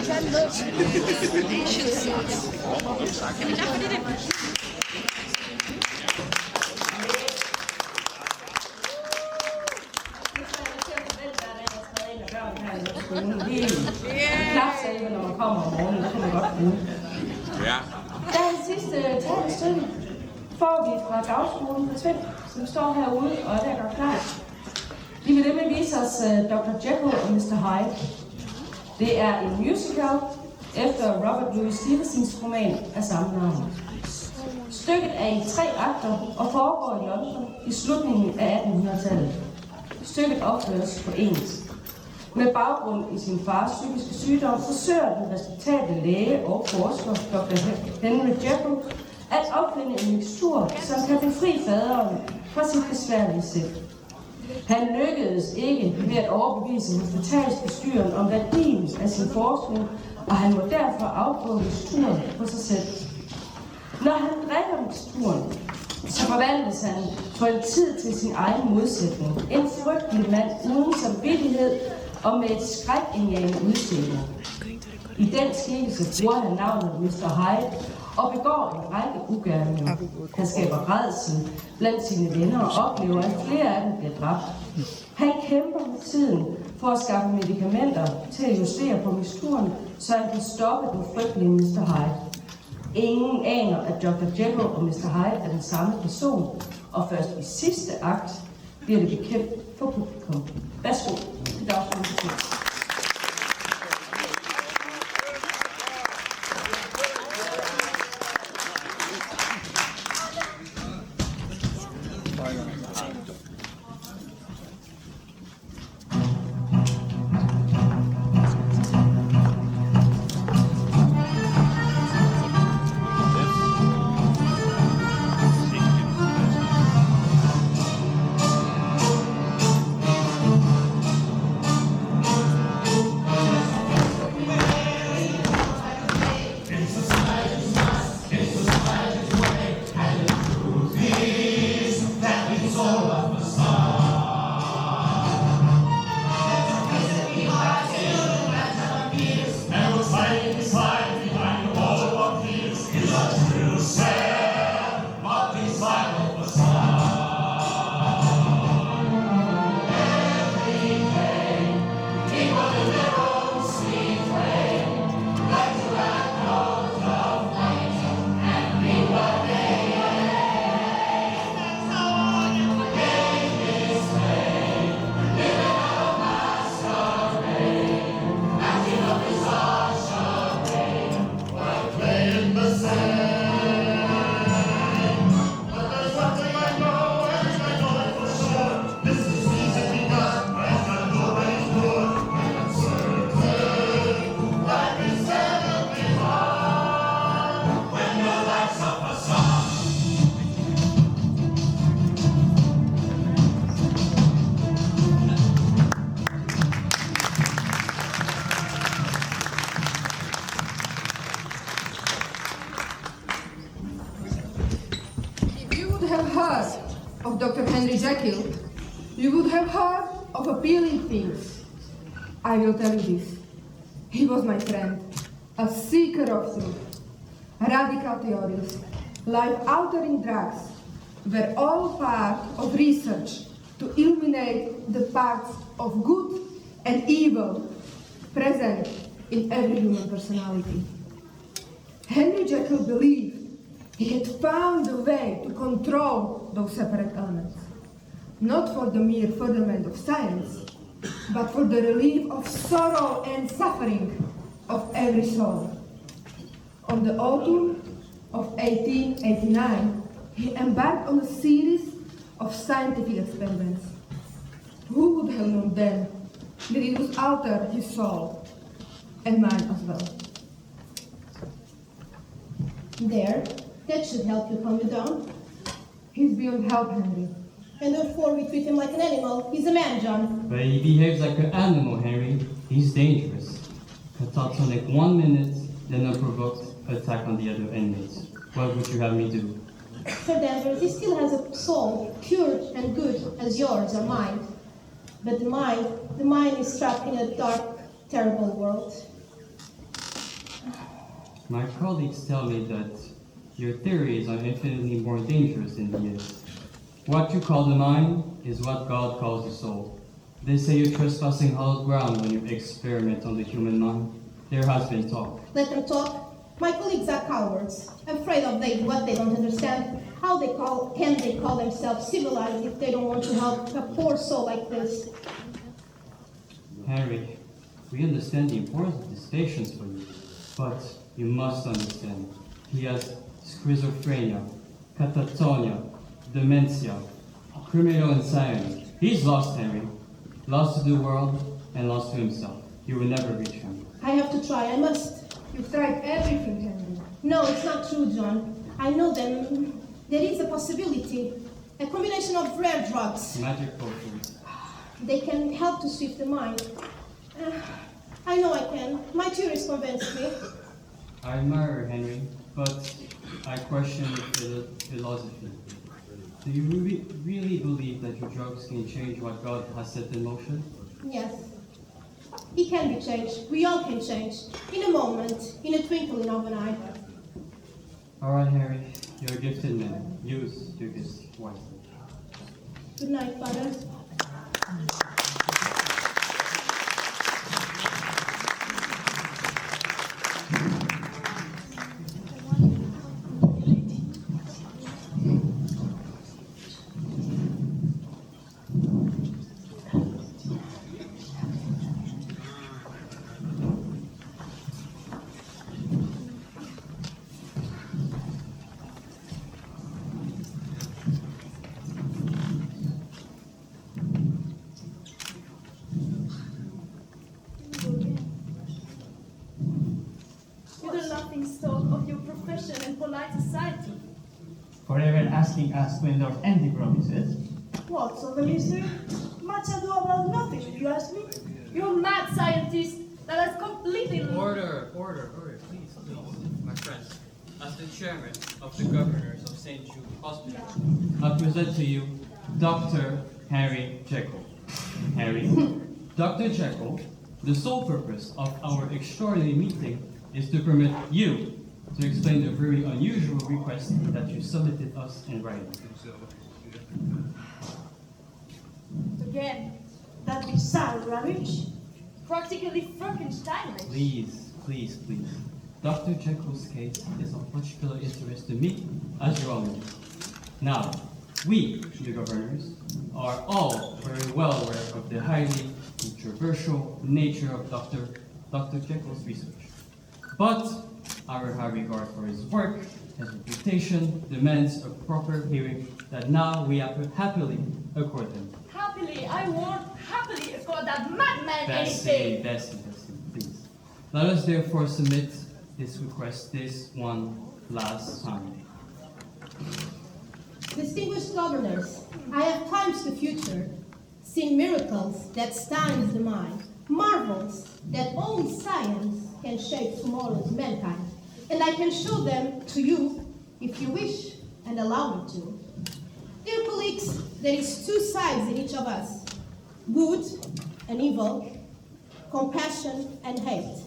Klapsalve, når man kommer om morgenen, det kan man godt bruge. Ja. Dagens sidste talestund får vi fra Dagskolen Teater, som står herude og er ved at gøre klar. De vil nemlig vise os Dr. Jekyll og Mr. Hyde. Det er en musical efter Robert Louis Stevensons roman af samme navn. Stykket er i 3 akter og foregår i London i slutningen af 1800-tallet. Stykket opføres på engelsk. Med baggrund i sin fars psykiske sygdom forsøger den respektable læge og forsker Dr. Henry Jekyll at opfinde en mikstur, som kan befri faderen fra sit besværlige sind. Han lykkedes ikke ved at overbevise hospitalsbestyreren om værdien af sin forskning, og han må derfor afprøve miksturen på sig selv. Når han drikker miksturen, så forvandles han for en tid til sin egen modsætning. En frygtelig mand uden samvittighed og med et skrækindjagende udseende. I den skikkelse bruger han navnet Mr. Hyde og begår en række ugerninger. Han skaber rædsel blandt sine venner og oplever, at flere af dem bliver dræbt. Han kæmper med tiden for at skaffe medicamenter til at justere på miksturen, så han kan stoppe den frygtelige Mr. Hyde. Ingen aner, at Dr. Jekyll og Mr. Hyde er den samme person, og først i sidste akt bliver det bekendt for publikum. Værsgo til Dagskole Teater. Of Dr. Henry Jekyll, you would have heard of appealing things. I will tell you this. He was my friend, a seeker of truth. Radical theories, life-altering drugs were all part of research to illuminate the parts of good and evil present in every human personality. Henry Jekyll believed he had found a way to control those separate elements, not for the mere furtherment of science, but for the relief of sorrow and suffering of every soul. On the autumn of 1889, he embarked on a series of scientific experiments. Who would have known then that it would alter his soul, and mine as well? There, that should help you calm you down. He's beyond help, Henry. And therefore we treat him like an animal. He's a man, John. But he behaves like an animal, Henry. He's dangerous. Catatonic 1 minute, then a provoked attack on the other inmates. What would you have me do? Sir Danvers, he still has a soul, pure and good as yours or mine. But the mind is trapped in a dark, terrible world. My colleagues tell me that your theories are infinitely more dangerous than he is. What you call the mind is what God calls the soul. They say you're trespassing hallowed ground when you experiment on the human mind. There has been talk. Let them talk. My colleagues are cowards, afraid of what they don't understand. How can they call themselves civilized if they don't want to help a poor soul like this? Henry, we understand the importance of this patience for you, but you must understand, he has schizophrenia, catatonia, dementia, criminal insanity. He's lost, Henry. Lost to the world and lost to himself. You will never reach him. I have to try, I must. You've tried everything, Henry. No, it's not true, John. I know them. There is a possibility. A combination of rare drugs. Magic potions. They can help to shift the mind. I know I can. My theories convinced me. I admire Henry, but I question your philosophy. Do you really believe that your drugs can change what God has set in motion? Yes. He can be changed. We all can change. In a moment, in a twinkling of an eye. All right, Henry. You're a gifted man. Use your gifts wisely. Good night, Father. Forever asking us to endorse empty promises. What's so the mystery? Much ado about nothing, if you ask me. You're a mad scientist that has completely... Order, please. My friends, as the chairman of the governors of St. Jude Hospital, I present to you Dr. Harry Jekyll. Harry, Dr. Jekyll, the sole purpose of our extraordinary meeting is to permit you to explain the very unusual request that you submitted us in writing. Again, That bizarre rubbish. practically Frankenstein-like. Please. Dr. Jekyll's case is of particular interest to me, as you all know. Now, we, the governors, are all very well aware of the highly controversial nature of Dr. Jekyll's research. But our high regard for his work, his reputation, demands a proper hearing that now we happily accord him. Happily, I won't happily accord that madman anything. Bessie, please. Let us therefore submit this request this one last time. Distinguished governors, I have times the future, seen miracles that astonish the mind, marvels that only science can shape tomorrow's mankind, and I can show them to you if you wish and allow me to. Dear colleagues, there is two sides in each of us, good and evil, compassion and hate.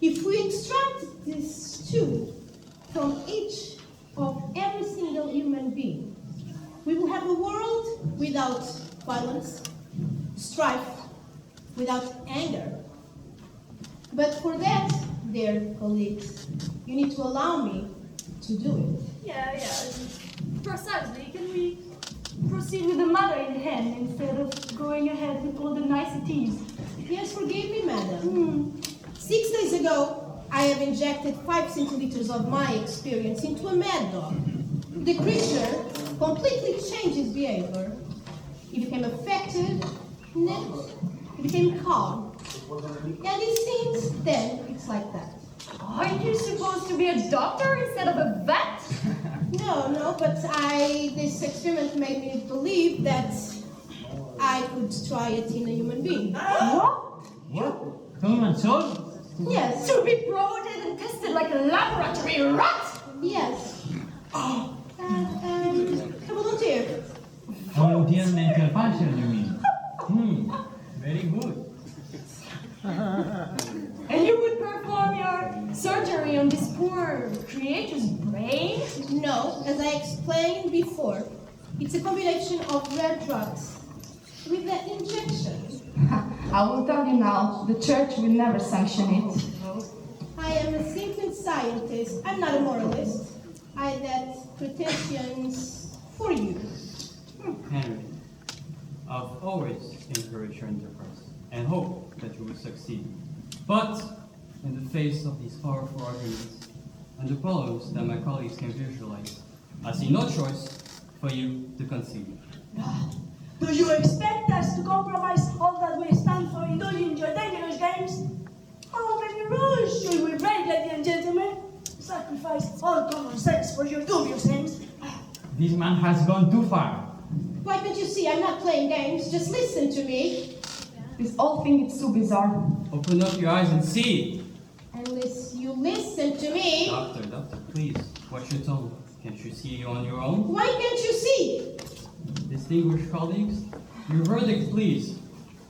If we extract these two from each of every single human being, we will have a world without violence, strife, without anger. But for that, dear colleagues, you need to allow me to do it. Yeah. Precisely. Can we proceed with the matter in hand instead of going ahead with all the niceties? Yes, forgive me, madam. 6 days ago, I have injected 5 centiliters of my experience into a mad dog. The creature completely changed his behavior. He became affected, next, he became calm. And it seems then it's like that. Aren't you supposed to be a doctor instead of a vet? No, but this experiment made me believe that I could try it in a human being. What? Human soul? Yes, To be promoted and tested like a laboratory rat? yes. A volunteer. Volunteer mental function, you mean? Very good. And you would perform your surgery on this poor our Creator's brain? No, as I explained before, it's a combination of rare drugs with the injection. I will tell you now, the church will never sanction it. I am a thinking scientist. I'm not a moralist. I had pretensions for you. Henry, I've always encouraged your enterprise and hope that you will succeed. But in the face of these powerful arguments and the problems that my colleagues can visualize, I see no choice for you to concede. Do you expect us to compromise all that we stand for indulging your dangerous games? How many rules should we break, ladies and gentlemen? Sacrifice all common sense for your dubious aims. This man has gone too far. Why can't you see I'm not playing games? Just listen to me. This whole thing is too bizarre. Open up your eyes and see. Unless you listen to me. Doctor, please, watch your tone. Can't you see on your own? Why can't you see? Distinguished colleagues, your verdict, please.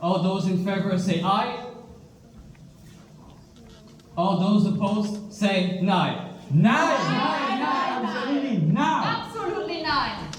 All those in favor say aye. All those opposed say nay. Now! Absolutely now! Absolutely not.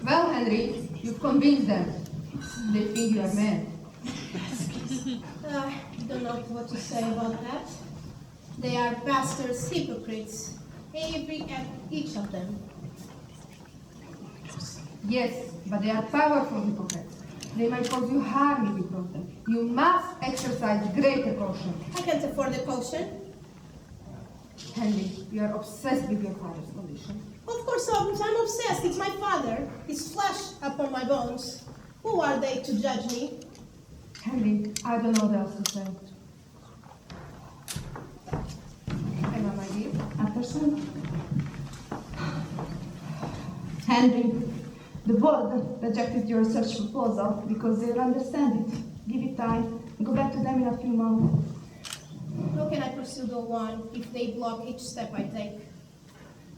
Well, Henry, you've convinced them. They think you are mad. I don't know what to say about that. They are bastards, hypocrites. Each of them. Yes, but they are powerful hypocrites. They might cause you harm if you prove them. You must exercise greater caution. I can't afford the caution. Henry, you are obsessed with your father's condition. Of course I'm obsessed. It's my father. His flesh upon my bones. Who are they to judge me? Henry, I don't know what else to say. Emma, my dear, Anderson. Henry, the board rejected your research proposal because they don't understand it. Give it time. Go back to them in a few months. How can I pursue the one if they block each step I take?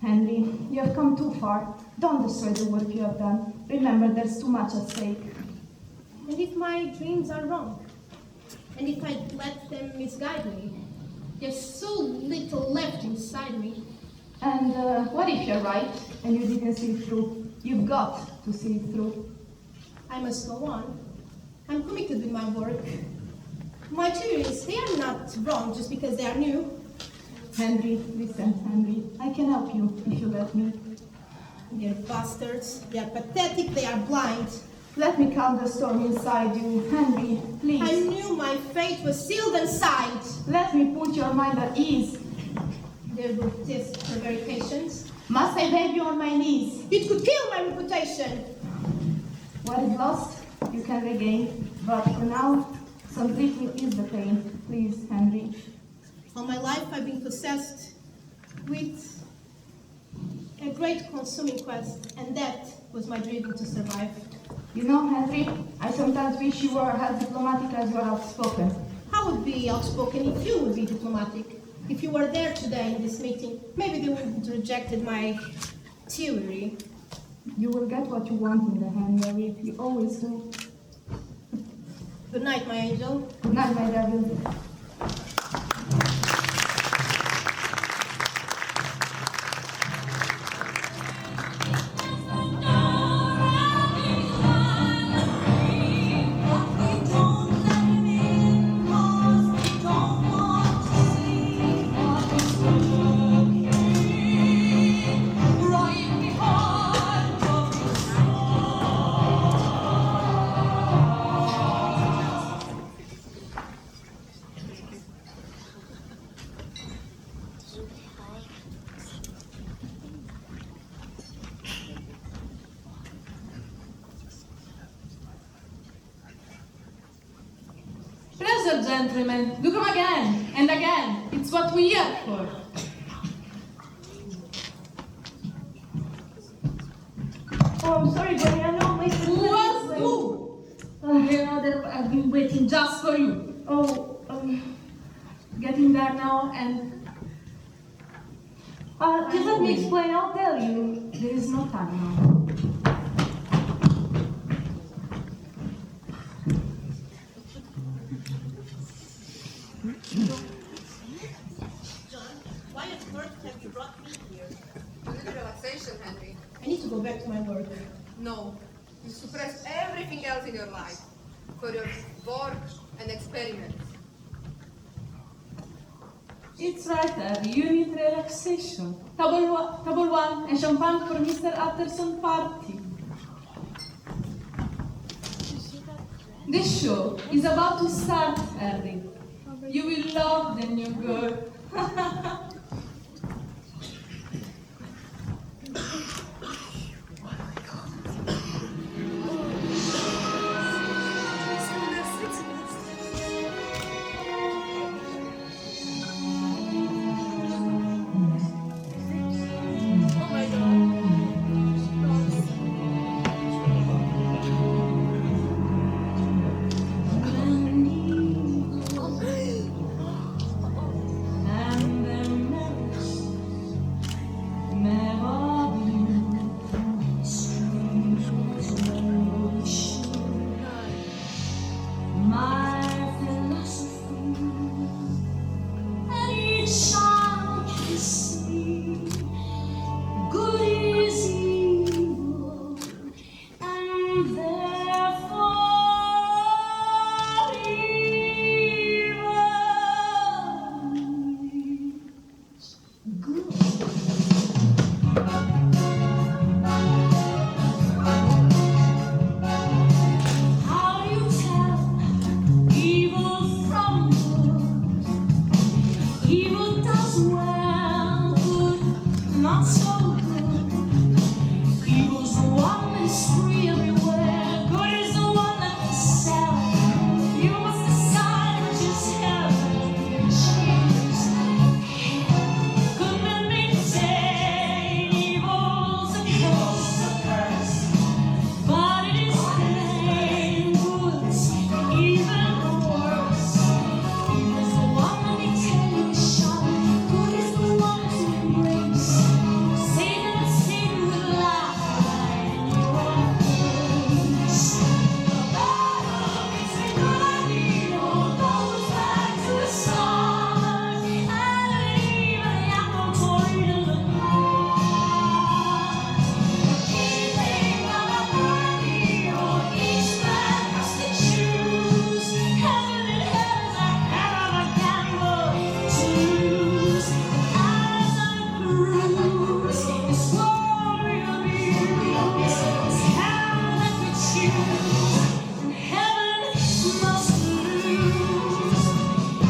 Henry, you have come too far. Don't destroy the work you have done. Remember, there's too much at stake. And if my dreams are wrong? And if I let them misguide me? There's so little left inside me. And what if you're right and you didn't see it through? You've got to see it through. I must go on. I'm committed with my work. My theories, they are not wrong just because they are new. Henry, listen, Henry. I can help you if you let me. They're bastards. They are pathetic. They are blind. Let me calm the storm inside you. Henry, please. I knew my fate was sealed and signed. Let me put your mind at ease. They will test for very patience. Must I beg you on my knees? It could kill my reputation. What is lost, you can regain. But for now, some treatment is the pain. Please, Henry. All my life I've been possessed with a great consuming quest, and that was my dream to survive. You know, Henry, I sometimes wish you were as diplomatic as you are outspoken. I would be outspoken if you would be diplomatic. If you were there today in this meeting, maybe they wouldn't have rejected my theory. You will get what you want in the end, Henry. You always do. Good night, my angel. Good night, my devil. well, gentlemen. Do come again and again. It's what we are for. Oh, I'm sorry, Jenny. I know my Who was who? I've been waiting just for you. Oh, Getting there now, and just let me explain. I'll tell you. there is no time now. Why on earth have you brought me here? A little relaxation, Henry. I need to go back to my work. No, you suppress everything else in your life for your work and experiments. It's right, Harry. You need relaxation. Table one, and champagne for Mr. Utterson party. The show is about to start, Harry. You will love the new girl. And the my philosophy, and each child can see good is evil, and therefore evil is good. How do you tell evil from good? Evil does well, good not so good. Evil's the one that's free everywhere. Good is the one that can sell. You must decide which is heaven. Choose good men maintain evil's a curse. But it is plain good's even worse. Evil's the one that they tell you is shun. Good is the one to embrace. Satan and Satan will laugh in your face. The battle between good and evil goes back to the start. And even the apple torn in the heart. Keeping of good and evil, each man has to choose. Heaven and hell's a hell of a gamble to lose. As I cruise, this world will be used. This hell that we choose, and heaven must lose.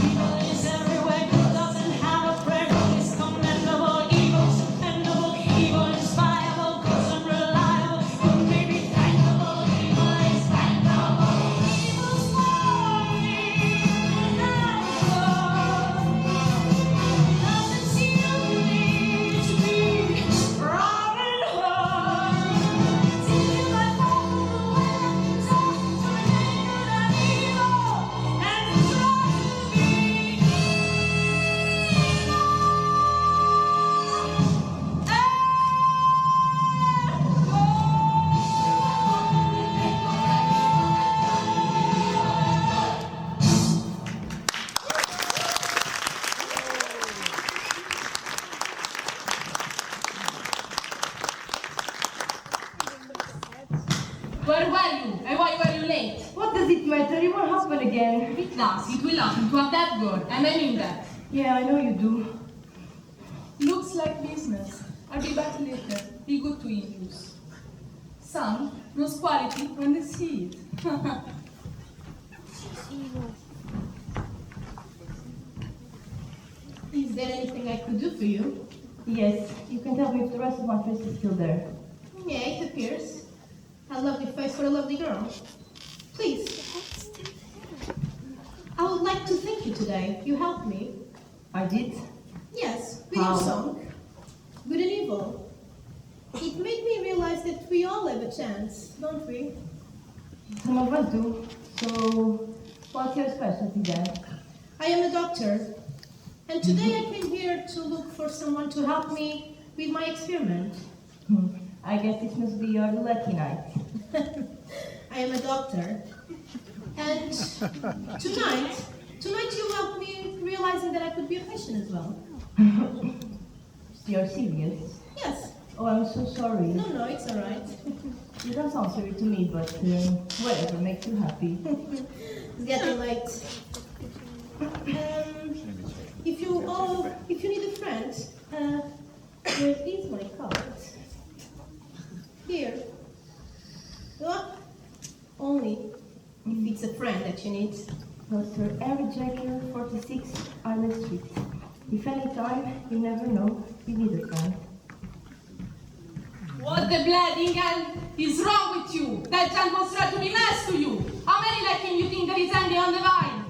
Evil is everywhere, good doesn't have a prayer. Good is commendable, evil's dependable. Evil is viable, good's unreliable. Good may be thankable, evil is bankable. Evil's worthy, and doesn't seem to me to be Robin Hood. Taking my fall from the winds off to remain good and evil, and to try to be Where were you? And why were you late? What does it matter? It won't happen again. It does. It will happen to a dead girl, and I mean that. Yeah, I know you do. Looks like business. I'll be back later. Be good to Indians. Some knows quality when they see it. Is there anything I could do for you? Yes, you can tell me if the rest of my face is still there. Yeah, it appears. A lovely face for a lovely girl. Please. I would like to thank you today. You helped me. I did. Yes, with How? your song. Good and evil. It made me realize that we all have a chance, don't we? Some of us do. So, what's your specialty then? I am a doctor, and today I came here to look for someone to help me with my experiment. I guess this must be your lucky night. I am a doctor, and tonight you helped me realizing that I could be a patient as well. You're serious? Yes. Oh, I'm so sorry. No, it's all right. You don't sound sorry to me, but whatever makes you happy. It's getting late. If you need a friend, where is my card? Here. Oh, only if it's a friend that you need. Dr. Eric Jekyll, 46 Island Street. If any time, you never know, you need a friend. What the bloody hell is wrong with you? That child was trying to be nice to you. How many like him you think there is hanging on the vine?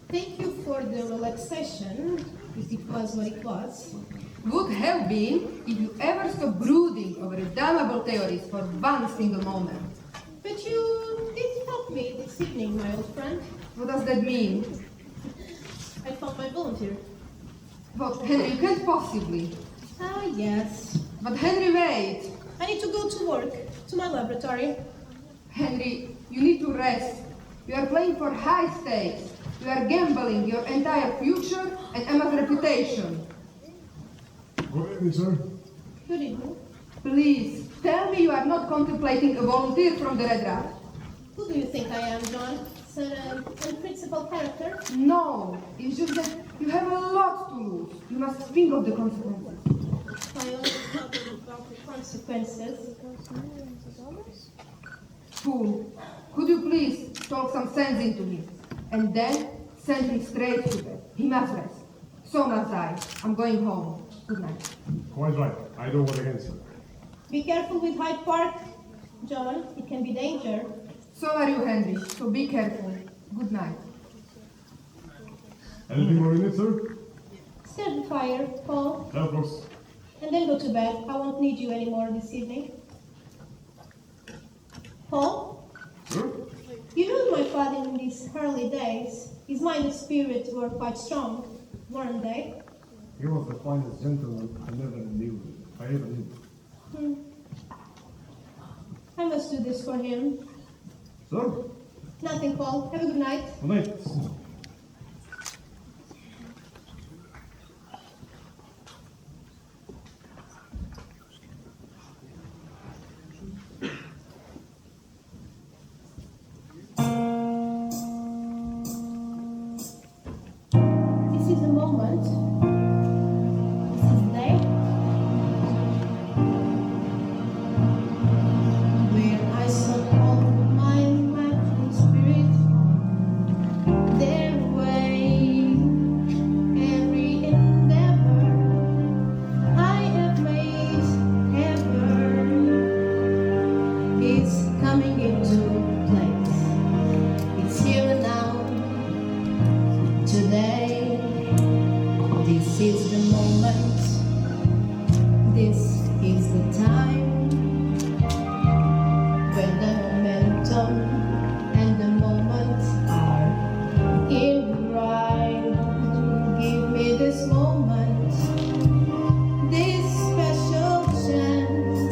Thank you for the relaxation, if it was what it was. Would have been if you ever stopped brooding over damnable theories for one single moment. But you did help me this evening, my old friend. What does that mean? I found my volunteer. But Henry, you can't possibly. Ah, yes. But Henry, wait. I need to go to work, to my laboratory. Henry, you need to rest. You are playing for high stakes. You are gambling your entire future and Emma's reputation. Good evening, sir. Good evening. Please, tell me you are not contemplating a volunteer from the Red Rat. Who do you think I am, John? An unprincipled character? No, it's just that you have a lot to lose. You must think of the consequences. I only thought about the consequences. Fool, could you please talk some sense into him? And then send him straight to bed. He must rest. So must I. I'm going home. Good night. Quite right. I don't want against you. Be careful with Hyde Park, John. It can be danger. So are you, Henry. So be careful. Good night. Anything more in it, sir? Start the fire, Paul, Of course. and then go to bed. I won't need you anymore this evening. Paul, Sir? you knew my father in these early days. His mind and spirit were quite strong, weren't they? He was the finest gentleman I ever knew. I must do this for him. Sir? Nothing, Paul. Have a good night. Good night. This is the moment. This is the day where I saw all my mind and spirit their way. Every endeavor I have made ever is coming into place. It's here and now. Today, this is the moment, this is the time, when the momentum and the moment are in right. Give me this moment, this special chance.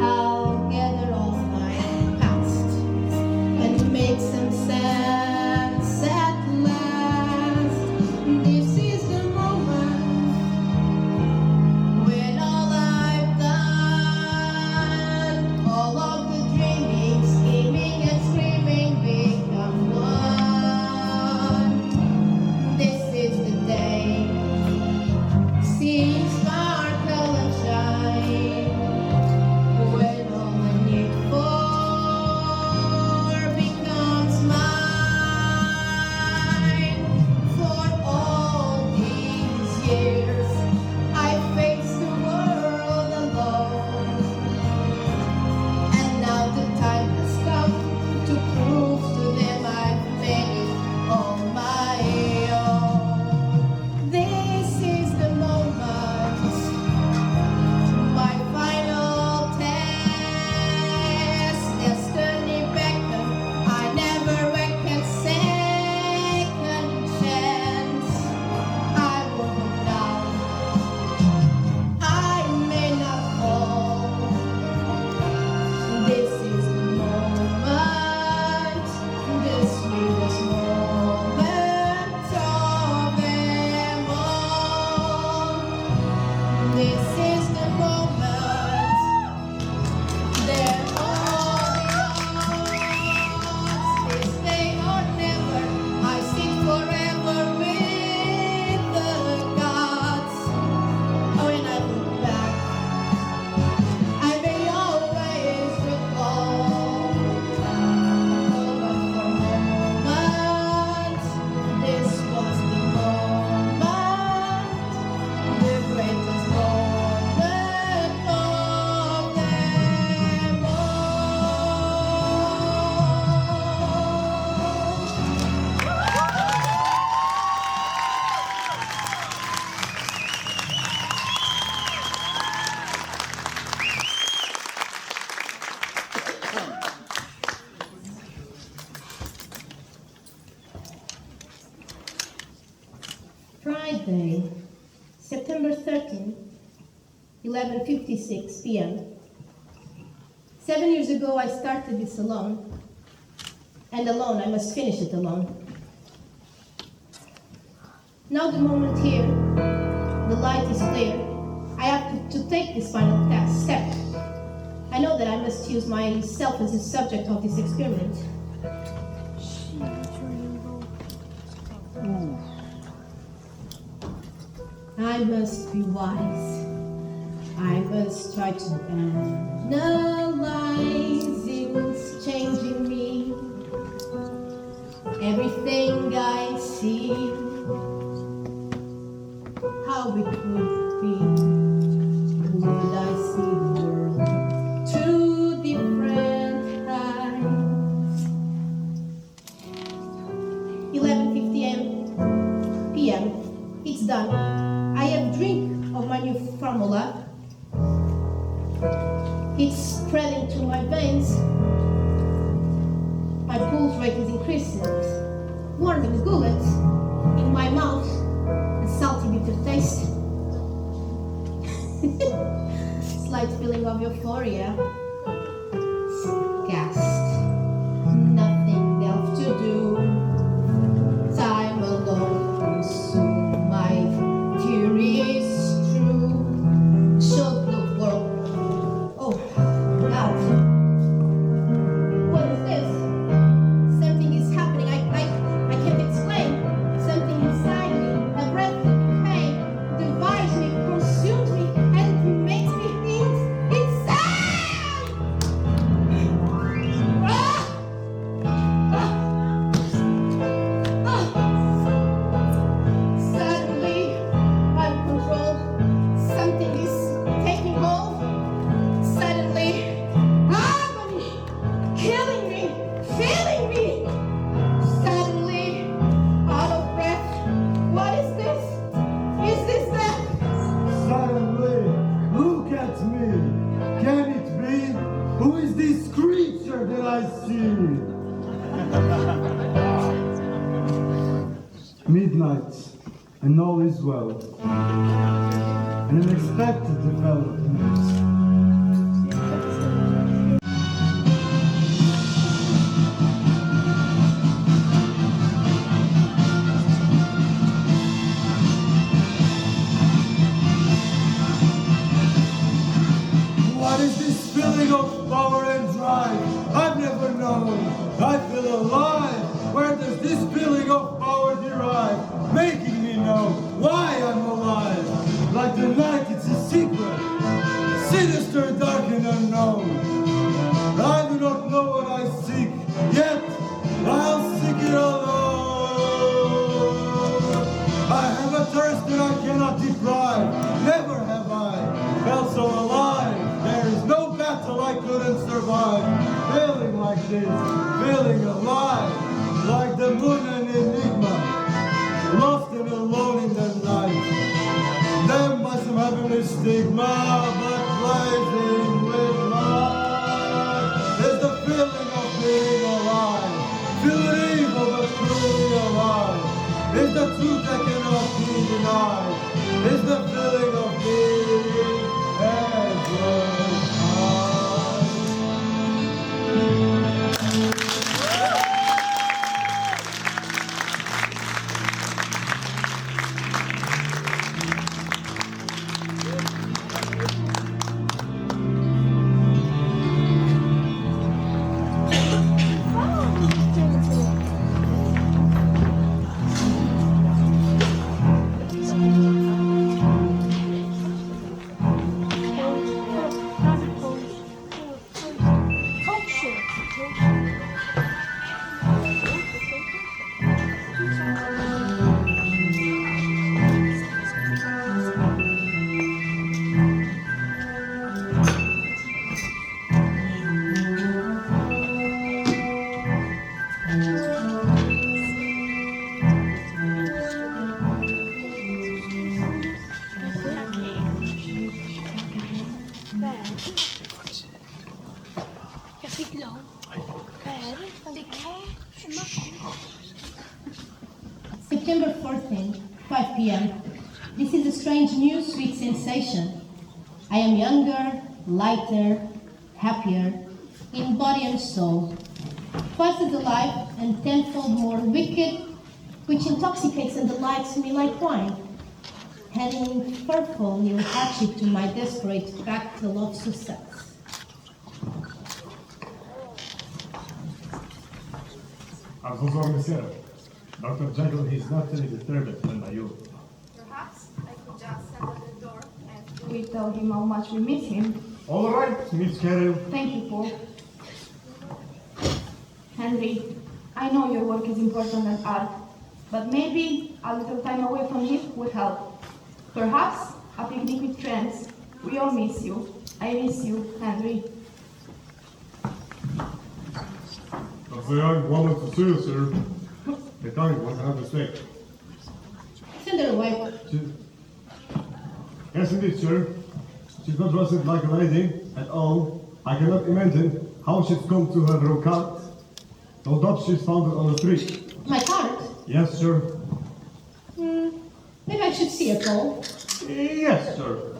I'll gather all my past and make some sense. Friday, September 13, 11:56 p.m. 7 years ago, I started this alone, and alone I must finish it alone. Now the moment here, the light is clear. I have to take this final step. I know that I must use myself as the subject of this experiment. I must be wise. I must try to analyze what's changing me. Everything I see, how it would be. Would I see the world through different eyes? 11:50 p.m. It's done. I have drink of my new formula. It's spreading to my veins. My pulse rate is increasing. Warming gullet in my mouth, a salty bitter taste. Slight feeling of euphoria. Disgust. Nothing else to do. Time alone consume my theory is true. Should the world. Oh, God. What is this? Something is happening. I can't explain. Something inside me, a breathtaking pain, divides me, consumes me, and makes me insane! Suddenly, I'm controlled. Something is taking hold. Suddenly, agony, killing me, feeling me. Suddenly, out of breath. What is this? Is this death? Suddenly, look at me. Can it be? Who is this creature that I see? Midnight, and all is well. An unexpected development. What is this feeling of power and drive? I've never known. I feel alive. Where does this feeling of power derive? Making me know why I'm alive. Like the night, it's a secret. Sinister, dark, and unknown. I do not know what I seek, yet I'll seek it alone. I have a thirst that I cannot deprive. Never have I felt so alive. There is no battle I couldn't survive. Feeling like this, feeling alive. Like the moon an enigma, lost and alone in the night. Damned by some heavenly stigma, but blazing with light. There's the feeling of being alive. Feeling evil but truly alive. It's the truth that cannot be denied. It's the feeling of being ever alive. September 14th, 5 p.m. This is a strange new sweet sensation. I am younger, lighter, happier, in body and soul. Twice as alive and tenfold more wicked, which intoxicates and delights me like wine, adding purple new hardship to my desperate battle of success. I'm so sorry, monsieur. Dr. Jekyll, he's not any disturbed than you. Perhaps I could just stand at the door and we tell him how much we miss him. All right, Miss Carroll. Thank you, Paul. Henry, I know your work is important and art, but maybe a little time away from it would help. Perhaps a picnic with friends. We all miss you. I miss you, Henry. That's a young woman to see you, sir. The kind won't have mistake. Send her away. Yes, indeed, sir. She's not dressed like a lady at all. I cannot imagine how she's come to her rocat. No doubt she's found it on the street. My card? Yes, sir. Maybe I should see her, Paul. Yes, sir.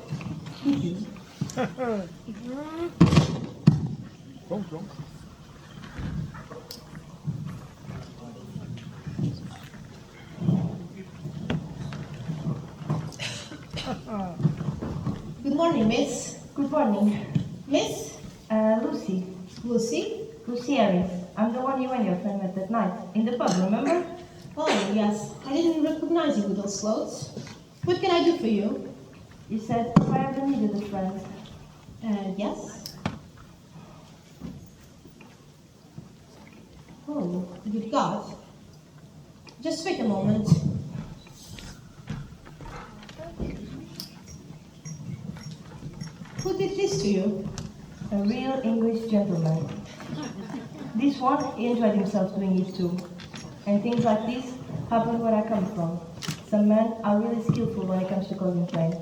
Good morning, miss. Good morning. Miss? Lucy. Lucy? Lucy Harris. I'm the one you and your friend met that night. In the pub, remember? Oh, yes. I didn't recognize you with those clothes. What can I do for you? You said if I ever needed a friend. Yes? Oh, good God. Just wait a moment. Who did this to you? A real English gentleman. This one, he enjoyed himself doing it too. And things like this happen where I come from. Some men are really skillful when it comes to causing pain.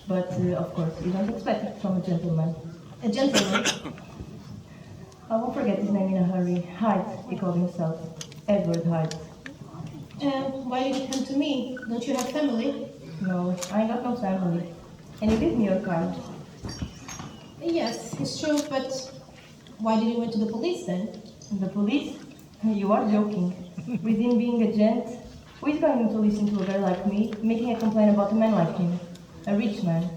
But, of course, you don't expect it from a gentleman. A gentleman? I won't forget his name in a hurry. Hyde, he called himself. Edward Hyde. Why did you come to me? Don't you have family? No, I ain't got no family. And he gave me your card. Yes, it's true, but why did you went to the police then? The police? You are joking. With him being a gent, who is going to listen to a girl like me, making a complaint about a man like him? A rich man.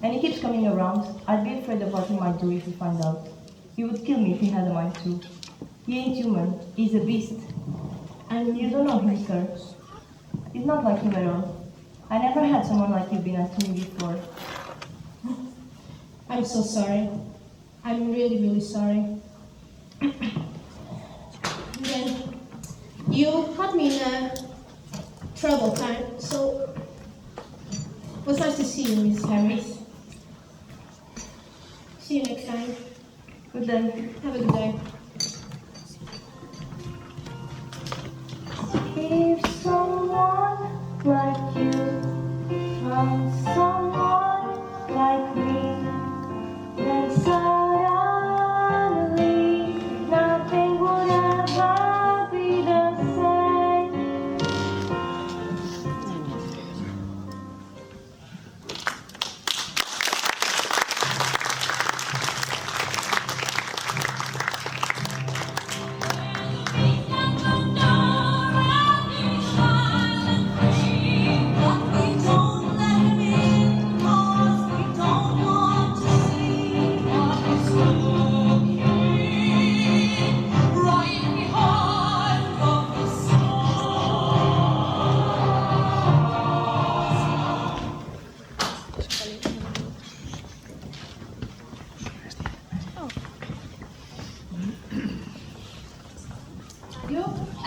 And he keeps coming around. I'd be afraid of what he might do if he found out. He would kill me if he had a mind to. He ain't human. He's a beast. And you don't know him, sir. He's not like him at all. I never had someone like you be nice to me before. I'm so sorry. I'm really, really sorry. Then you had me in a trouble time, so it was nice to see you, Miss Harris. See you next time. Good day. Have a good day. If someone like you found someone like me, then suddenly nothing would ever be the same.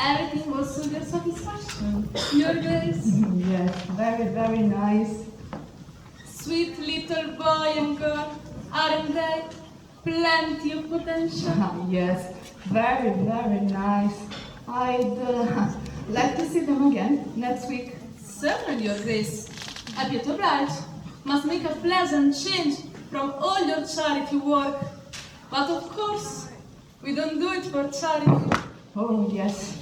Everything was to your satisfaction. Your grace, Yes, very, very nice. sweet little boy and girl, aren't they? Plenty of potential. Yes, very, very nice. I'd like to see them again next week. Certainly, your grace. A bit obliged. Must make a pleasant change from all your charity work. But of course, We don't do it for charity. Oh, yes.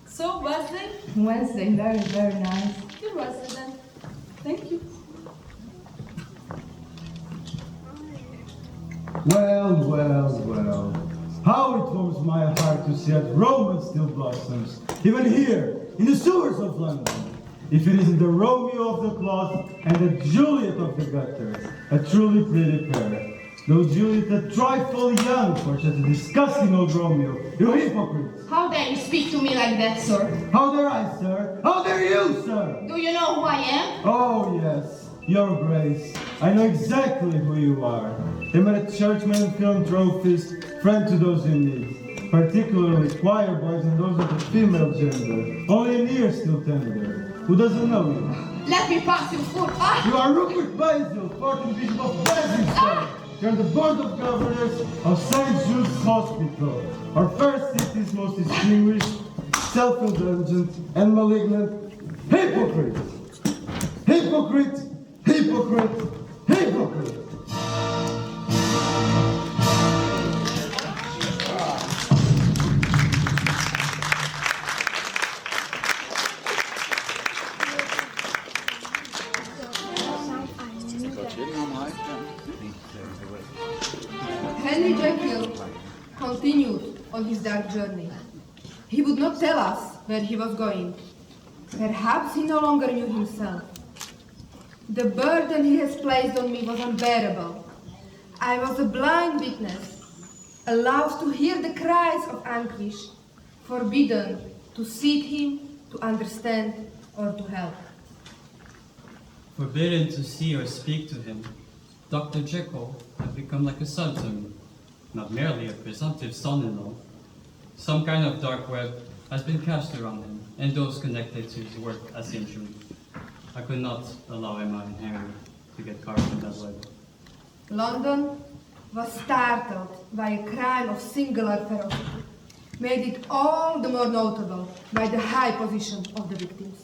So, Wednesday? Wednesday, very, very nice. Good Wednesday then. Thank you. Well. How it warms my heart to see that romance still blossoms, even here, in the sewers of London. If it isn't the Romeo of the cloth and the Juliet of the gutter, a truly pretty pair. Though Juliet a trifle young for such a disgusting old Romeo, you hypocrites! How dare you speak to me like that, sir? How dare I, sir? How dare you, sir? Do you know who I am? Oh, yes, Your Grace. I know exactly who you are. I'm a churchman, philanthropist, friend to those in need, particularly choir boys and those of the female gender. Only an ear still tender. Who doesn't know you? Let me pass you, fool! You are Rupert Basil, 14th Bishop of Basingstoke. You're on the board of governors of St. Jude's Hospital, our fair city's most distinguished, self-indulgent, and malignant hypocrite. Hypocrite! Hypocrite! Hypocrite! Henry Jekyll continued on his dark journey. He would not tell us where he was going. Perhaps he no longer knew himself. The burden he has placed on me was unbearable. I was a blind witness, allowed to hear the cries of anguish, forbidden to see him, to understand, or to help. Forbidden to see or speak to him, Dr. Jekyll had become like a son to me, not merely a presumptive son-in-law. Some kind of dark web has been cast around him and those connected to his work as intrude. I could not allow Emma and Henry to get caught in that web. London was startled by a crime of singular ferocity, made it all the more notable by the high position of the victims.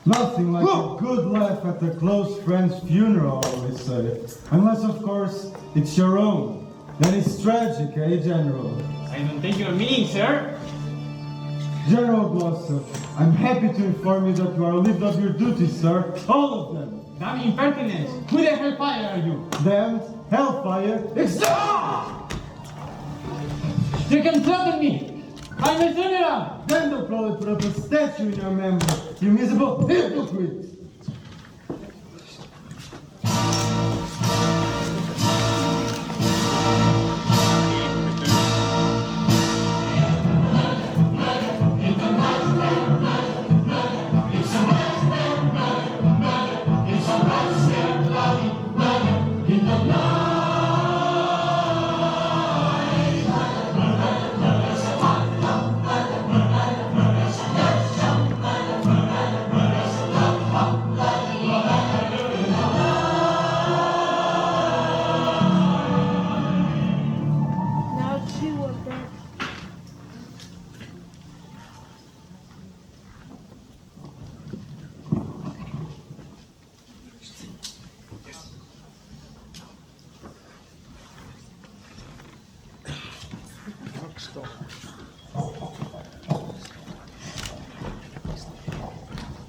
Nothing like a good laugh at a close friend's funeral, I always say. Unless, of course, it's your own. Then it's tragic, eh, General? I don't take your meaning, sir. General Glossop, I'm happy to inform you that you are relieved of your duties, sir. All of them. Damn impertinence! Who the hellfire are you? Damned, hellfire, You can threaten me! I'm a general! Then they'll probably put up a statue in your memory, you miserable hypocrite!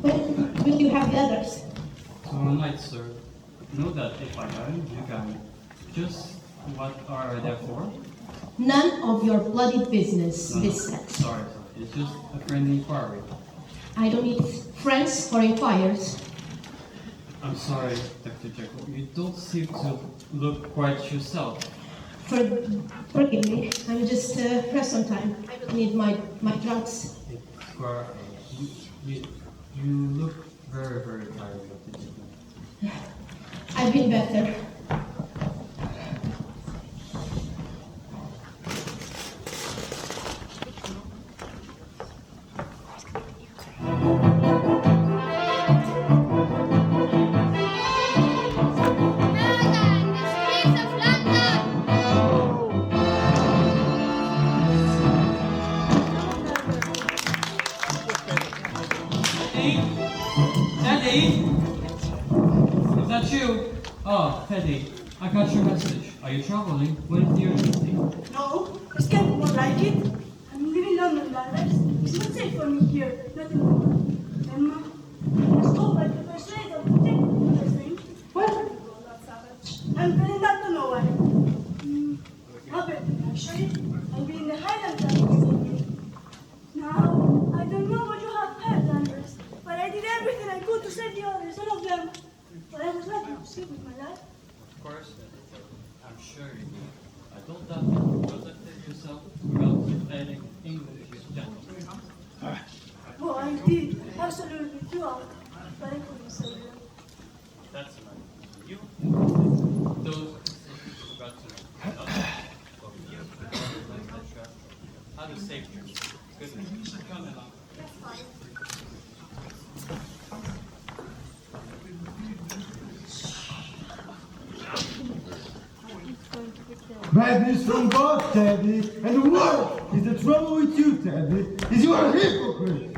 When will you have the others? Tomorrow night, sir. Know that if I die, you can. Just what are they for? None of your bloody business, No, this set. sorry. It's just a friendly inquiry. I don't need friends or inquirers. I'm sorry, Dr. Jekyll. You don't seem to look quite yourself. Forgive me. I'm just pressed on time. I need my drugs. You look very, very tired, Dr. Jekyll. I've been better. Teddy? Is that you? Oh, Teddy, I got your message. Are you traveling? When do you leave? No, it's kind of more like it. I'm living London, Alex. It's not safe for me here, not anymore. Emma, I was told by the persuader to take the thing. Well, I'm telling that to no one. Robert, actually, I'll be in the Highlands after you. Now, I don't know what you have heard, Anders, but I did everything I could to save the others, all of them. But I was lucky to sleep with my life. Of course, I'm sure you did. I don't doubt you protected yourself without complaining English is gentle. Oh, I did, absolutely throughout, but I couldn't save them. That's enough. You, those who forgot to know. How to save you. Goodness. Come along. That's fine. Bad news from God, Teddy. And what is the trouble with you, Teddy? Is you are a hypocrite.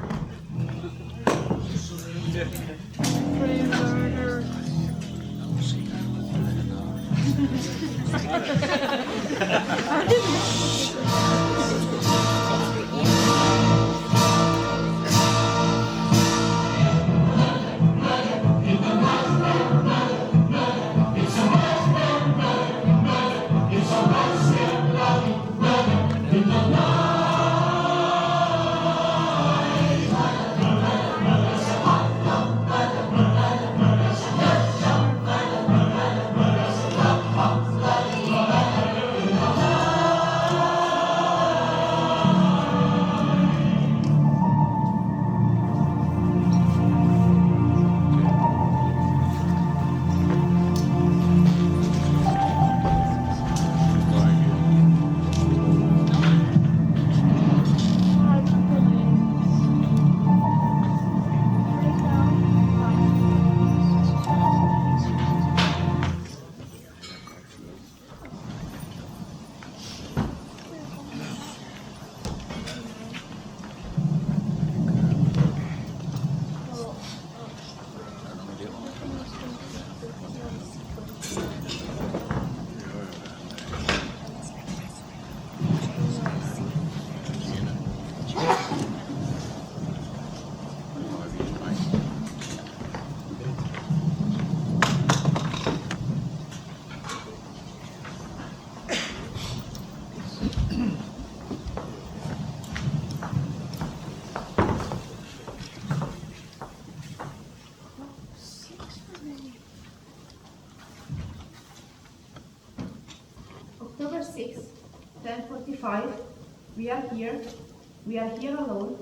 October 6th, 10:45. We are here. We are here alone.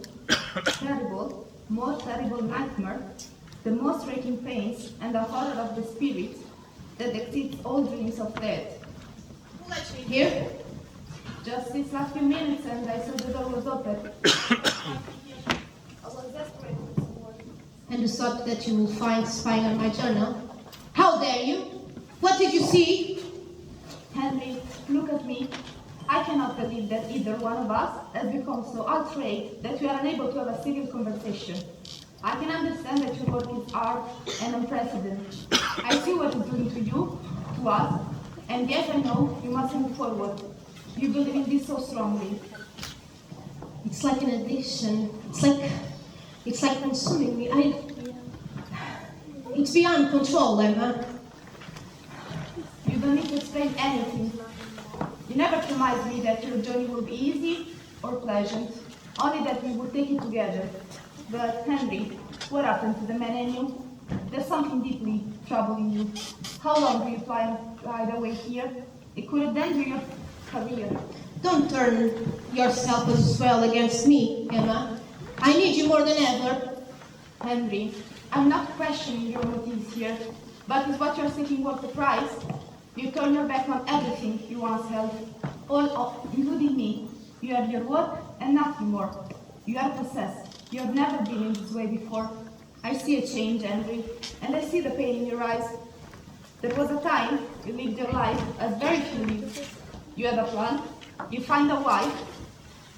Terrible, more terrible nightmare. The most raging pains and the horror of the spirit that exceeds all dreams of death. Who let you in here? Just these last few minutes, and I saw the door was open. I was desperate for someone. And you thought that you will find spying on my journal? How dare you? What did you see? Henry, look at me. I cannot believe that either one of us has become so outraged that we are unable to have a civil conversation. I can understand that your work is hard and unprecedented. I see what it's doing to you, to us, and yet I know you must move forward. You believe in this so strongly. It's like an addiction. It's like consuming me. It's beyond control, Emma. You don't need to explain anything. You never promised me that your journey will be easy or pleasant, only that we would take it together. But Henry, what happened to the man in you? There's something deeply troubling you. How long do you plan to hide away here? It could endanger your career. Don't turn yourself as well against me, Emma. I need you more than ever. Henry, I'm not questioning your motives here, but is what you're seeking worth the price? You turn your back on everything you once held, all including me. You have your work and nothing more. You are possessed. You have never been in this way before. I see a change, Henry, and I see the pain in your eyes. There was a time you lived your life as very few live. You had a plan, you find a wife,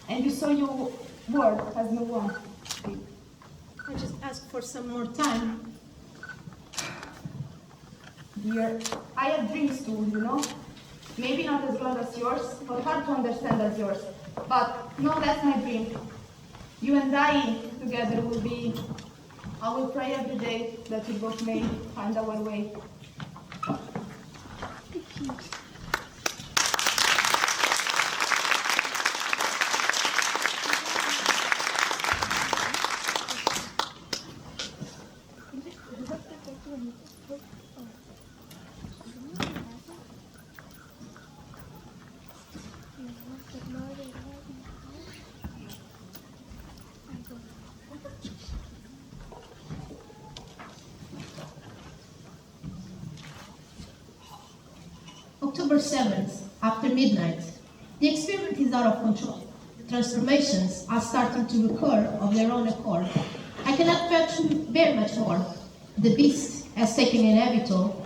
and you saw your word as no one. I just asked for some more time. Dear, I have dreams too, you know? Maybe not as grand as yours, or hard to understand as yours, but no, that's my dream. You and I together will be, I will pray every day that we both may find our way. October 7th, after midnight. The experiment is out of control. Transformations are starting to occur of their own accord. I cannot bear much more. The beast has taken an heavy toll.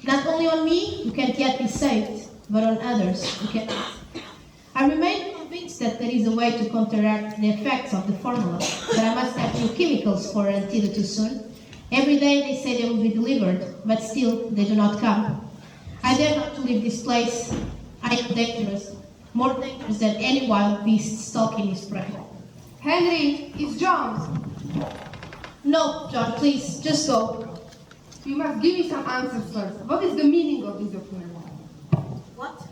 Not only on me, who can't yet be saved, but on others who cannot. I remain convinced that there is a way to counteract the effects of the formula, but I must have new chemicals for an antidote too soon. Every day they say they will be delivered, but still they do not come. I dare not to leave this place. I am dangerous, more dangerous than any wild beast stalking his prey. Henry, it's John. No, John, please, just go. You must give me some answers first. What is the meaning of this document? What?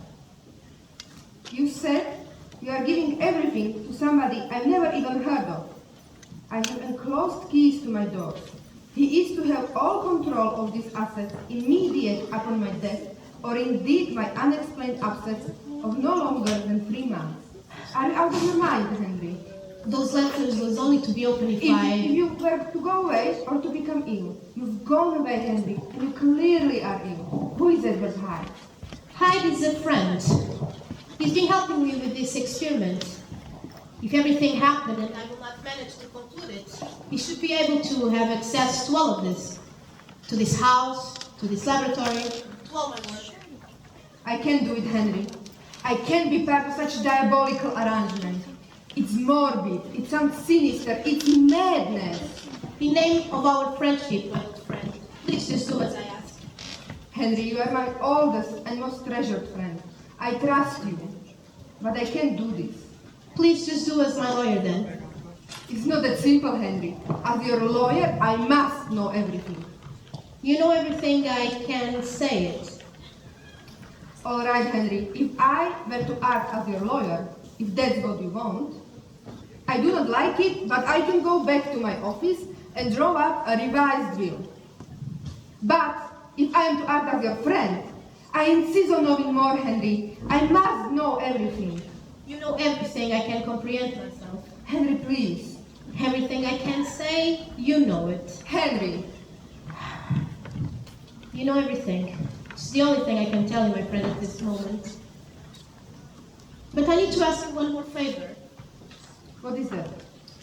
You said you are giving everything to somebody I've never even heard of. I have enclosed keys to my doors. He is to have all control of these assets immediate upon my death, or indeed my unexplained absence of no longer than 3 months. Are you out of your mind, Henry? Those letters was only to be opened if If you were to go away or to become ill, you've gone away, Henry, and you clearly are ill. Who is Edward Hyde? Hyde is a friend. He's been helping me with this experiment. If everything happened and I will not manage to conclude it, he should be able to have access to all of this. To this house, to this laboratory, to all my work. I can't do it, Henry. I can't be part of such diabolical arrangement. It's morbid, it sounds sinister, it's madness. In name of our friendship, my old friend, please just do as I ask. Henry, you are my oldest and most treasured friend. I trust you, but I can't do this. Please just do as my lawyer then. It's not that simple, Henry. As your lawyer, I must know everything. You know everything, I can say it. All right, Henry, if I were to act as your lawyer, if that's what you want, I do not like it, but I can go back to my office and draw up a revised will. But if I am to act as your friend, I insist on knowing more, Henry. I must know everything. You know everything, I can comprehend myself. Henry, please. Everything I can say, you know it. Henry. You know everything. It's the only thing I can tell you, my friend, at this moment. But I need to ask you one more favor. What is that?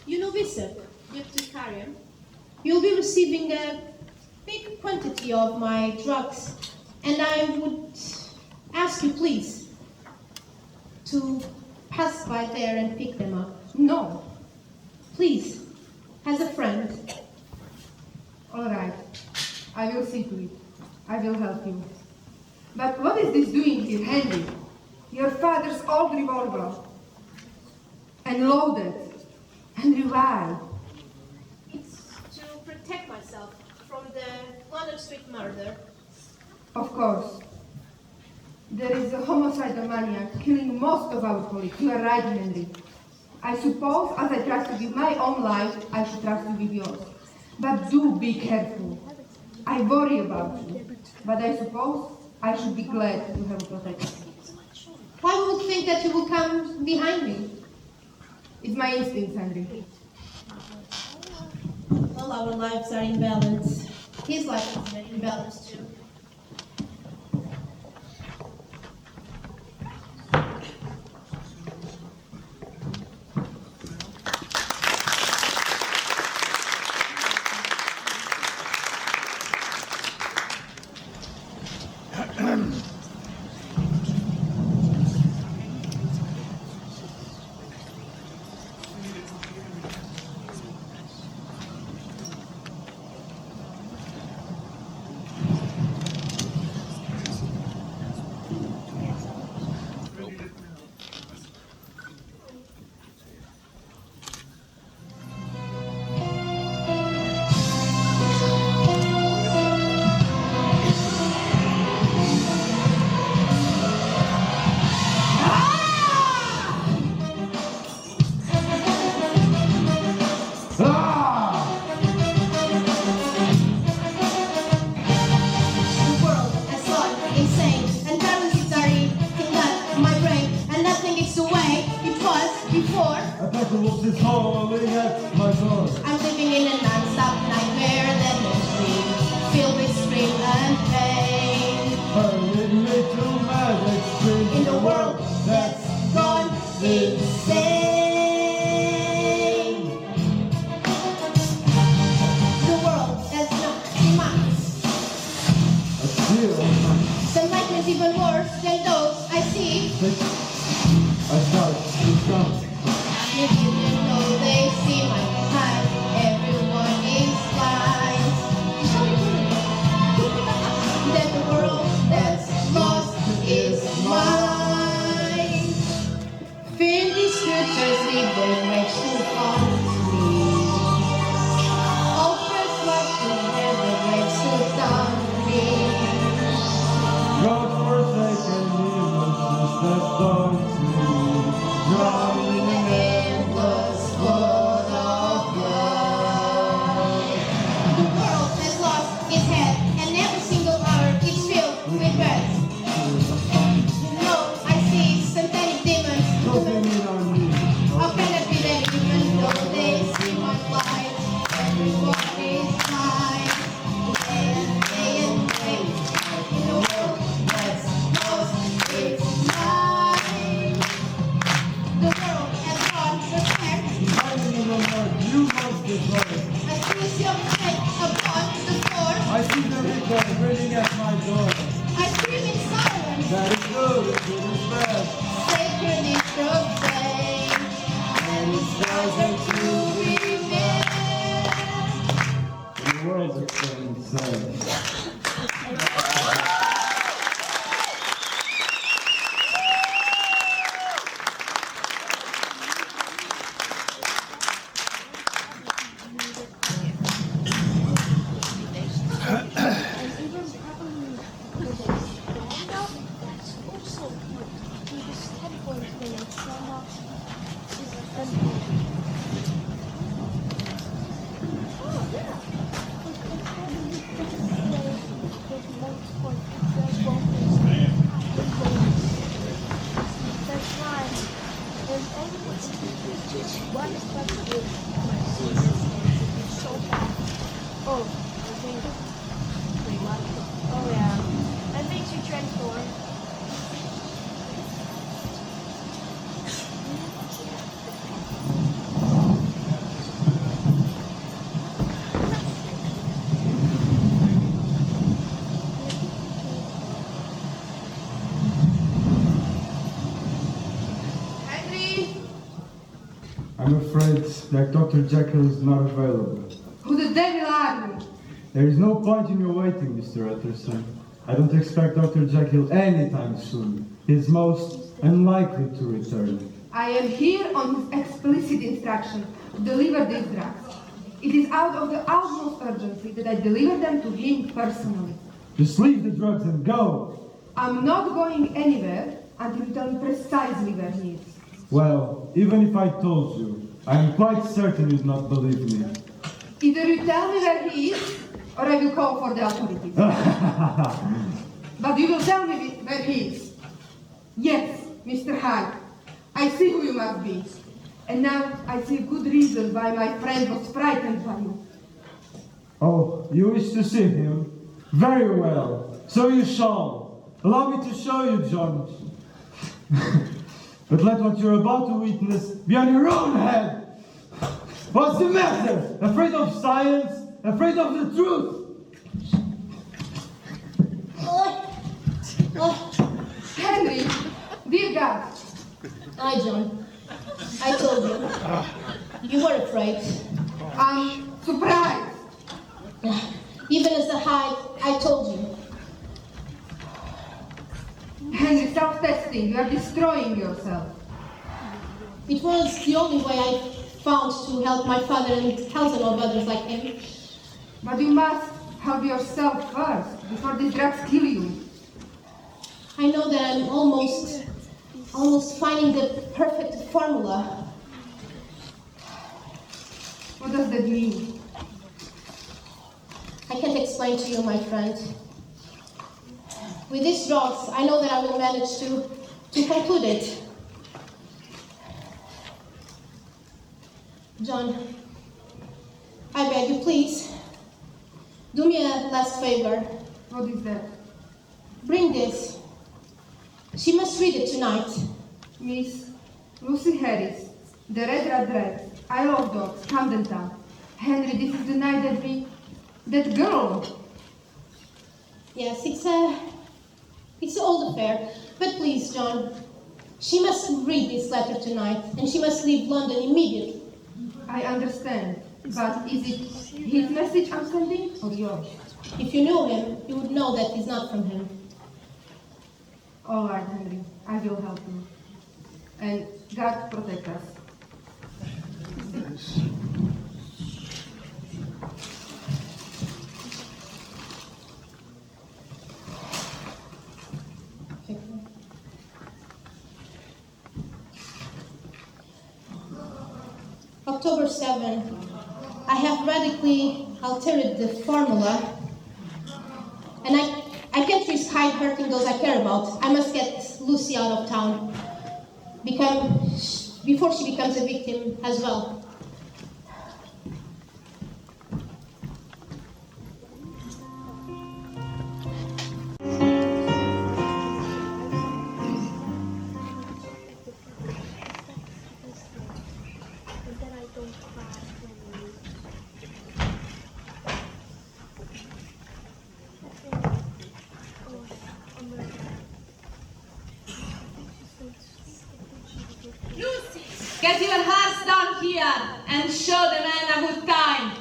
You know Bishop, Bibliothecarian. You'll be receiving a big quantity of my drugs, and I would ask you, please, to pass by there and pick them up. No. Please, as a friend. All right. I will see to it. I will help you. But what is this doing here, Henry? Your father's old revolver. And loaded. Henry, why? It's to protect myself from the London Street murder. Of course. There is a homicidal maniac killing most of our colleagues. You are right, Henry. I suppose as I trust to give my own life, I should trust to give yours. But do be careful. I worry about you, but I suppose I should be glad to have a protector. Why would think that you will come behind me? It's my instincts, Henry. Well, our lives are in balance. His life is in balance too. Is howling at my door. I'm living in a non-stop nightmare that makes me filled with spring and pain. Hurrying me to magic street In a world that's gone insane. The world has no demise. A shield. Some nightmares even worse than those I see. I start to come. You didn't know they see my time. Everyone is blind. That the world that's lost is mine. Finished scriptures leave their graves to haunt me. Oppressed love to have their graves to daunt me. God forsaken innocence that daunts me. Drowning in the endless flood of blood. The world has lost its head, and every single hour is filled with birds. You know, I see satanic demons. Something on me. How can I be that even though they see my light? Everyone is mine. Day and day and day. In a world that's lost its mind. The world has gone prepared. Hiding in the mud, you must destroy. I squeeze your head upon the floor. I see the reaper grinning at my door. I scream in silence. That is good, it is bad. Sacred is profane. And it's pleasure to be there. The world is so insane. Oh yeah, that makes you transform. Henry! I'm afraid that Dr. Jekyll is not available. Who the devil are you? There is no point in your waiting, Mr. Utterson. I don't expect Dr. Jekyll anytime soon. He is most unlikely to return. I am here on his explicit instruction to deliver these drugs. It is out of the utmost urgency that I deliver them to him personally. Just leave the drugs and go! I'm not going anywhere until you tell me precisely where he is. Well, even if I told you, I am quite certain you'd not believe me. Either you tell me where he is, or I will call for the authorities. But you will tell me where he is. Yes, Mr. Hyde. I see who you must be. And now I see a good reason why my friend was frightened by you. Oh, you wish to see him? Very well. So you shall. Allow me to show you, John. But let what you're about to witness be on your own head. What's the matter? Afraid of science? Afraid of the truth? Henry, dear God. Hi, John. I told you. You were afraid. I'm surprised. Even as a Hyde, I told you. Henry, stop testing. You are destroying yourself. It was the only way I found to help my father and thousands of others like him. But you must help yourself first, before these drugs kill you. I know that I'm almost finding the perfect formula. What does that mean? I can't explain to you, my friend. With these drugs, I know that I will manage to conclude it. John, I beg you, please, do me a last favor. What is that? Bring this. She must read it tonight. Miss Lucy Harris, The Red Dress, I Love Dogs, Camden Town. Henry, this is the night that girl. Yes, it's an old affair. But please, John, she must read this letter tonight, and she must leave London immediately. I understand, but is it his message I'm sending or yours? If you knew him, you would know that it's not from him. All right, Henry, I will help you. And God protect us. October 7, I have radically altered the formula, and I can't risk Hyde hurting those I care about. I must get Lucy out of town before she becomes a victim as well. Get your hearts down here and show the man a good time.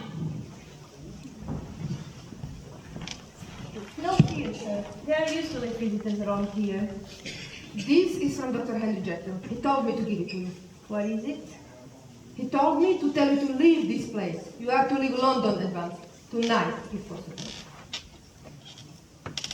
No fear, sir. They are usually visitors around here. This is from Dr. Henry Jekyll. He told me to give it to you. What is it? He told me to tell you to leave this place. You have to leave London at once. Tonight, if possible.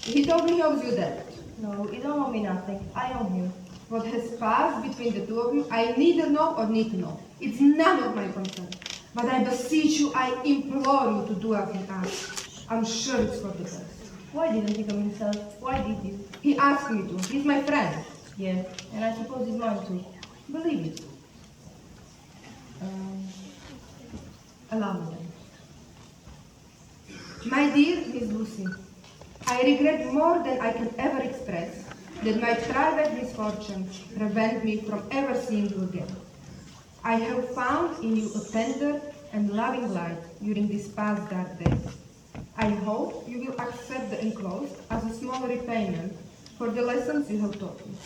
He told me he owes you that. No, you don't owe me nothing. I owe him. What has passed between the two of you, I neither know or need to know. It's none of my concern. But I beseech you, I implore you to do as he asks. I'm sure it's for the best. Why didn't he come himself? Why did he? He asked me to. He's my friend. Yeah, and I suppose he's mine too. Believe it. Allow me then. My dear Miss Lucy, I regret more than I can ever express that my private misfortunes prevent me from ever seeing you again. I have found in you a tender and loving light during these past dark days. I hope you will accept the enclosed as a small repayment for the lessons you have taught me.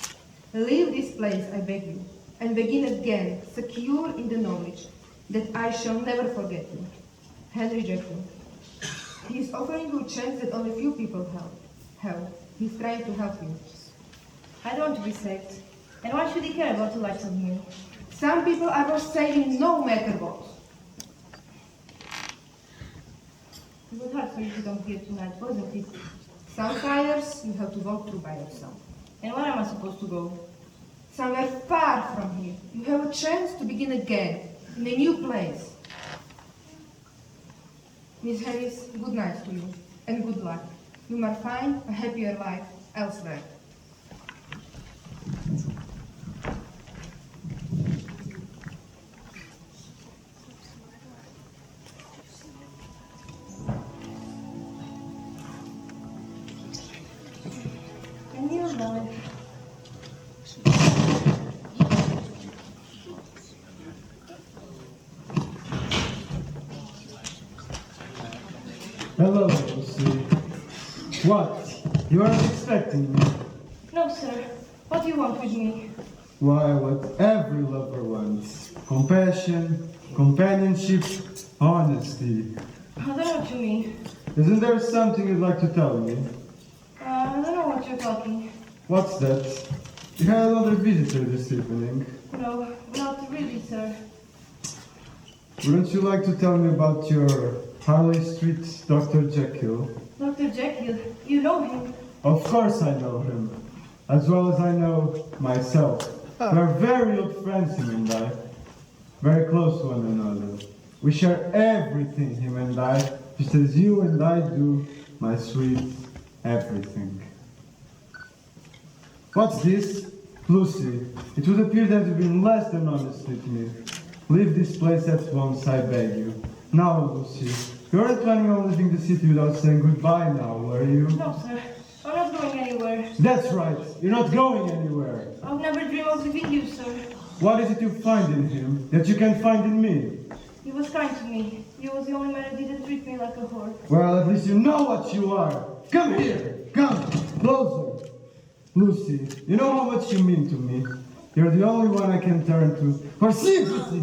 Leave this place, I beg you, and begin again, secure in the knowledge that I shall never forget you. Henry Jekyll. He is offering you a chance that only few people have. He's trying to help you. I don't want to be saved. And why should he care about the lights on here? Some people are worth saving no matter what. It was hard for you to come here tonight, wasn't it? Some fires you have to walk through by yourself. And where am I supposed to go? Somewhere far from here. You have a chance to begin again, in a new place. Miss Harris, good night to you, and good luck. You might find a happier life elsewhere. And you know, Hello, Lucy. What? You aren't expecting me? no, sir. What do you want with me? Why, what every lover wants. Compassion, companionship, honesty. I don't know what you mean. Isn't there something you'd like to tell me? I don't know what you're talking. What's that? You had another visitor this evening. No, not really, sir. Wouldn't you like to tell me about your Harley Street Dr. Jekyll? Dr. Jekyll, you know him. Of course I know him, as well as I know myself. We're very old friends, him and I. Very close to one another. We share everything, him and I, just as you and I do, my sweet everything. What's this? Lucy, it would appear that you've been less than honest with me. Leave this place at once, I beg you. Now, Lucy, you aren't planning on leaving the city without saying goodbye now, were you? No, sir. I'm not going anywhere. That's right, you're not going anywhere. I would never dream of leaving you, sir. What is it you find in him that you can find in me? He was kind to me. He was the only man who didn't treat me like a whore. Well, at least you know what you are. Come here, come, closer. Lucy, you know how much you mean to me. You're the only one I can turn to for sympathy,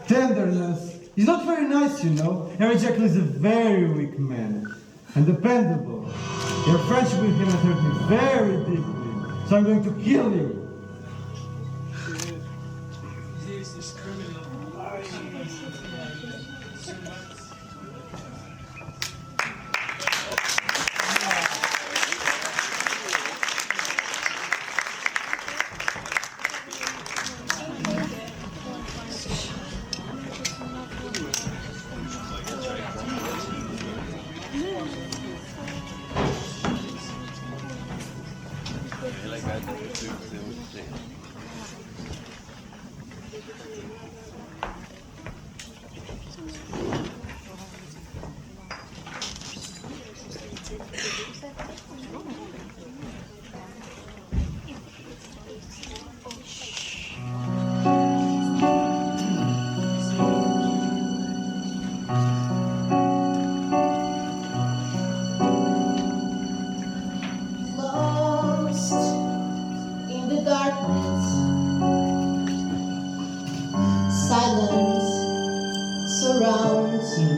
tenderness. He's not very nice, you know. Harry Jekyll is a very weak man and dependable. Your friendship with him has hurt me very deeply, so I'm going to kill you. surrounds you.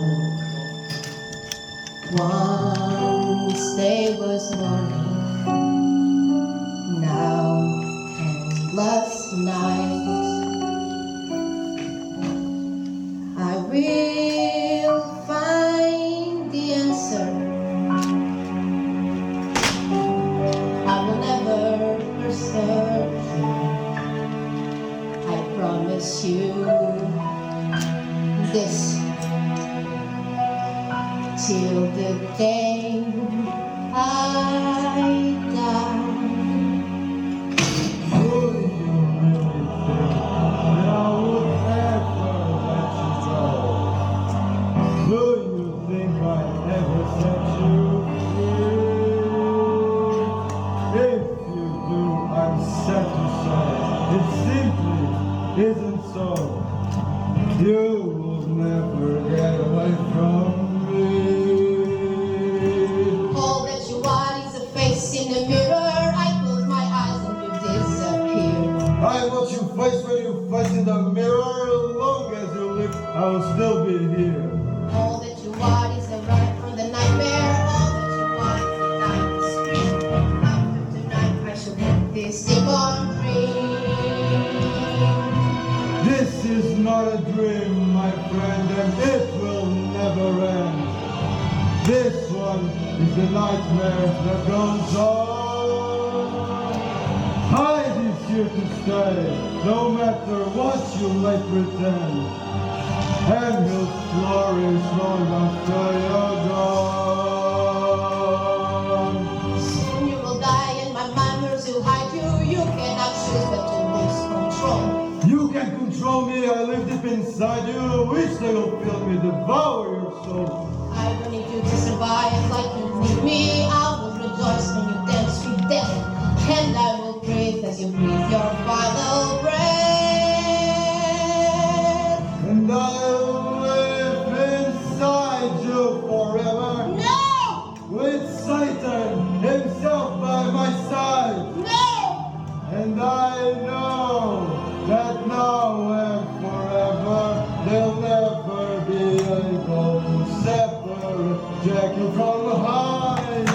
Once day was morning, now endless night. I will find the answer. I will never search you. I promise you this till the day I die. Isn't so. You will never get away from me. All that you want is a face in the mirror. I close my eyes and you disappear. I watch you face when you face in the mirror. As long as you live, I will still be here. All that you want is a ride from the nightmare. All that you want is a night to scream. After tonight, I shall get this demon dream. This is not a dream, my friend, and it will never end. This one is a nightmare that goes on. Hyde is here to stay, no matter what you may pretend. and will flourish long after you're gone. Soon you will die and my manners will hide you. You cannot choose but to lose control. You can control me, I live deep inside you. Each day will fill me, devour your soul. I don't need you to survive like you need me. I will rejoice when you dance with death, and I will breathe as you breathe your final breath. And I'll live inside you forever. No! With Satan himself by my side. No! And I know that now and forever they'll never be able to separate Jekyll from Hyde.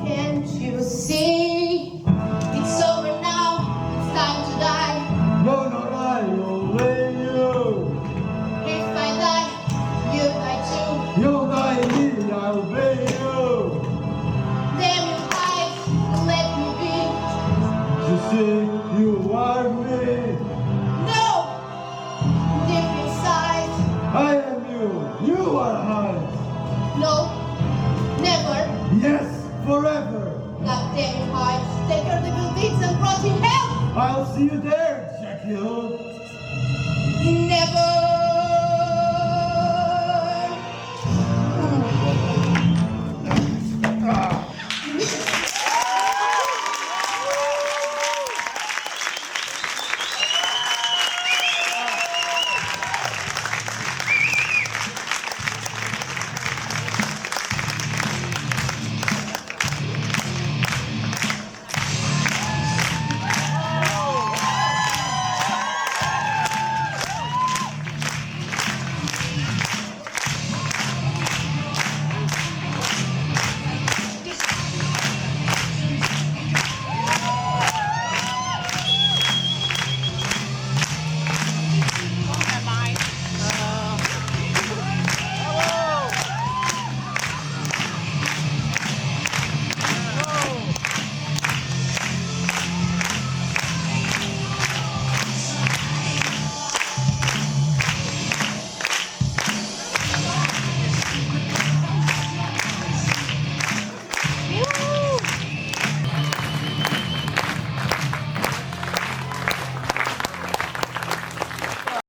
Can't you see? It's over now. It's time to die. No, not I, only you. If I die, you die too. You'll die me, I'll obey you. Damn you, hide and let me be. You see, you are me. No! Deep inside. I am you. You are Hyde. No. Never. Yes, forever. God damn you, hide. Take your little deeds and rot in hell. I'll see you there, Jekyll. Never.